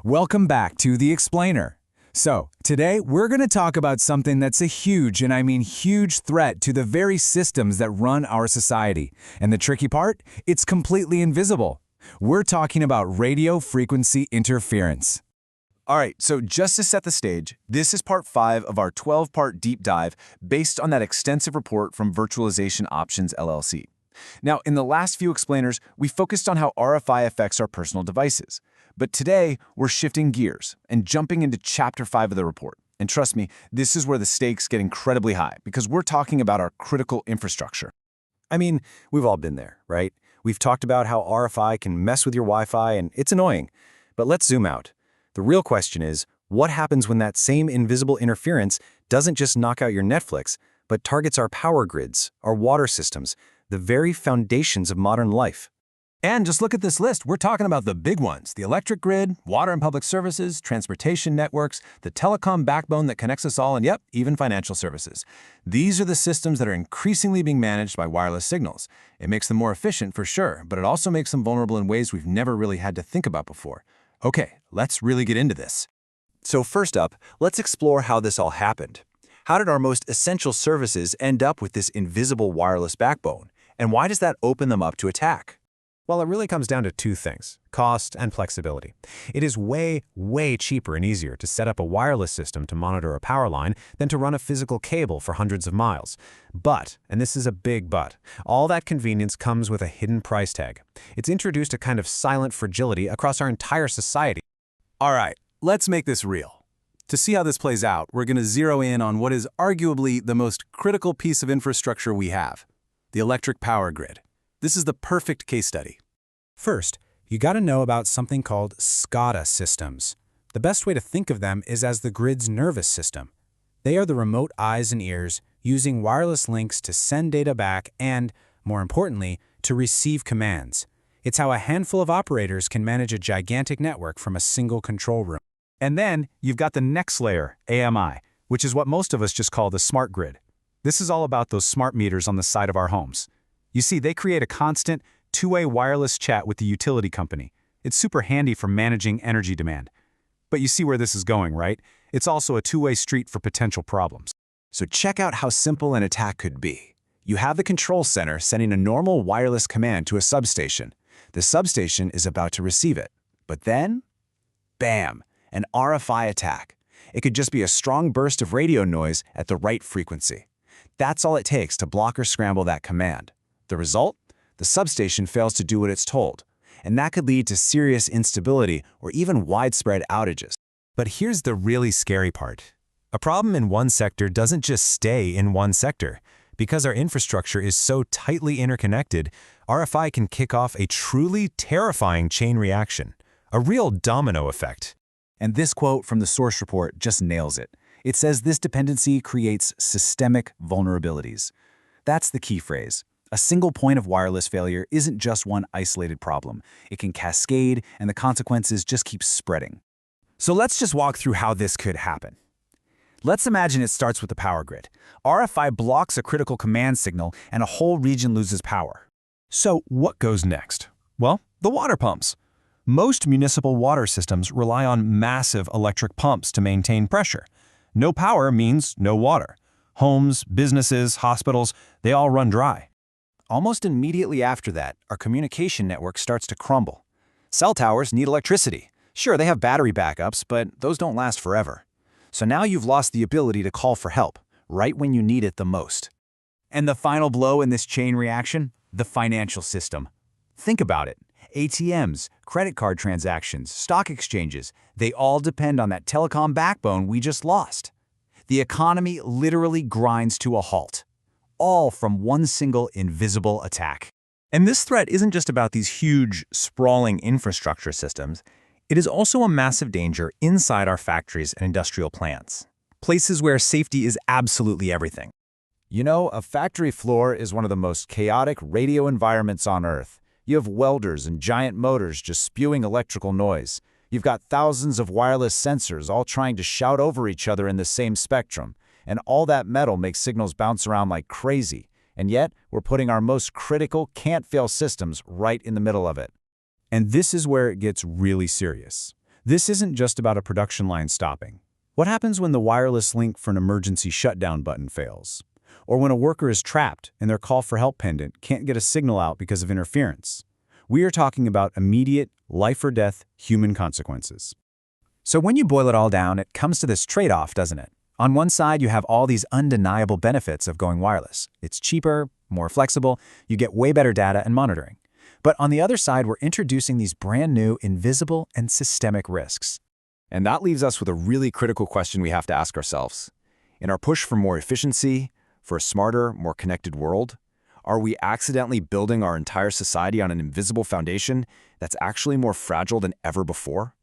Welcome back to The Explainer. So, today we're going to talk about something that's a huge, and I mean huge, threat to the very systems that run our society. And the tricky part? It's completely invisible. We're talking about radio frequency interference. All right, so just to set the stage, this is part 5 of our 12-part deep dive based on that extensive report from Virtualization Options LLC. Now, in the last few explainers, we focused on how RFI affects our personal devices. But today, we're shifting gears and jumping into Chapter 5 of the report. And trust me, this is where the stakes get incredibly high, because we're talking about our critical infrastructure. I mean, we've all been there, right? We've talked about how RFI can mess with your Wi-Fi, and it's annoying. But let's zoom out. The real question is, what happens when that same invisible interference doesn't just knock out your Netflix, but targets our power grids, our water systems, the very foundations of modern life? And just look at this list. We're talking about the big ones: the electric grid, water and public services, transportation networks, the telecom backbone that connects us all, and yep, even financial services. These are the systems that are increasingly being managed by wireless signals. It makes them more efficient for sure, but it also makes them vulnerable in ways we've never really had to think about before. Okay, let's really get into this. So first up, let's explore how this all happened. How did our most essential services end up with this invisible wireless backbone? And why does that open them up to attack? Well, it really comes down to two things: cost and flexibility. It is way, way cheaper and easier to set up a wireless system to monitor a power line than to run a physical cable for hundreds of miles. But, and this is a big but, all that convenience comes with a hidden price tag. It's introduced a kind of silent fragility across our entire society. All right, let's make this real. To see how this plays out, we're going to zero in on what is arguably the most critical piece of infrastructure we have: the electric power grid. This is the perfect case study. First, you got to know about something called SCADA systems. The best way to think of them is as the grid's nervous system. They are the remote eyes and ears using wireless links to send data back and, more importantly, to receive commands. It's how a handful of operators can manage a gigantic network from a single control room. And then you've got the next layer, AMI, which is what most of us just call the smart grid. This is all about those smart meters on the side of our homes. You see, they create a constant, two-way wireless chat with the utility company. It's super handy for managing energy demand. But you see where this is going, right? It's also a two-way street for potential problems. So check out how simple an attack could be. You have the control center sending a normal wireless command to a substation. The substation is about to receive it. But then, bam, an RFI attack. It could just be a strong burst of radio noise at the right frequency. That's all it takes to block or scramble that command. The result? The substation fails to do what it's told, and that could lead to serious instability or even widespread outages. But here's the really scary part. A problem in one sector doesn't just stay in one sector. Because our infrastructure is so tightly interconnected, RFI can kick off a truly terrifying chain reaction, a real domino effect. And this quote from the source report just nails it. It says this dependency creates systemic vulnerabilities. That's the key phrase. A single point of wireless failure isn't just one isolated problem. It can cascade, and the consequences just keep spreading. So let's just walk through how this could happen. Let's imagine it starts with the power grid. RFI blocks a critical command signal, and a whole region loses power. So what goes next? Well, the water pumps. Most municipal water systems rely on massive electric pumps to maintain pressure. No power means no water. Homes, businesses, hospitals, they all run dry. Almost immediately after that, our communication network starts to crumble. Cell towers need electricity. Sure, they have battery backups, but those don't last forever. So now you've lost the ability to call for help, right when you need it the most. And the final blow in this chain reaction? The financial system. Think about it. ATMs, credit card transactions, stock exchanges, they all depend on that telecom backbone we just lost. The economy literally grinds to a halt. All from one single invisible attack. And this threat isn't just about these huge, sprawling infrastructure systems. It is also a massive danger inside our factories and industrial plants, places where safety is absolutely everything. You know, a factory floor is one of the most chaotic radio environments on Earth. You have welders and giant motors just spewing electrical noise. You've got thousands of wireless sensors all trying to shout over each other in the same spectrum. And all that metal makes signals bounce around like crazy. And yet, we're putting our most critical, can't-fail systems right in the middle of it. And this is where it gets really serious. This isn't just about a production line stopping. What happens when the wireless link for an emergency shutdown button fails? Or when a worker is trapped and their call for help pendant can't get a signal out because of interference? We are talking about immediate, life-or-death human consequences. So when you boil it all down, it comes to this trade-off, doesn't it? On one side, you have all these undeniable benefits of going wireless. It's cheaper, more flexible, you get way better data and monitoring. But on the other side, we're introducing these brand new, invisible, and systemic risks. And that leaves us with a really critical question we have to ask ourselves. In our push for more efficiency, for a smarter, more connected world, are we accidentally building our entire society on an invisible foundation that's actually more fragile than ever before?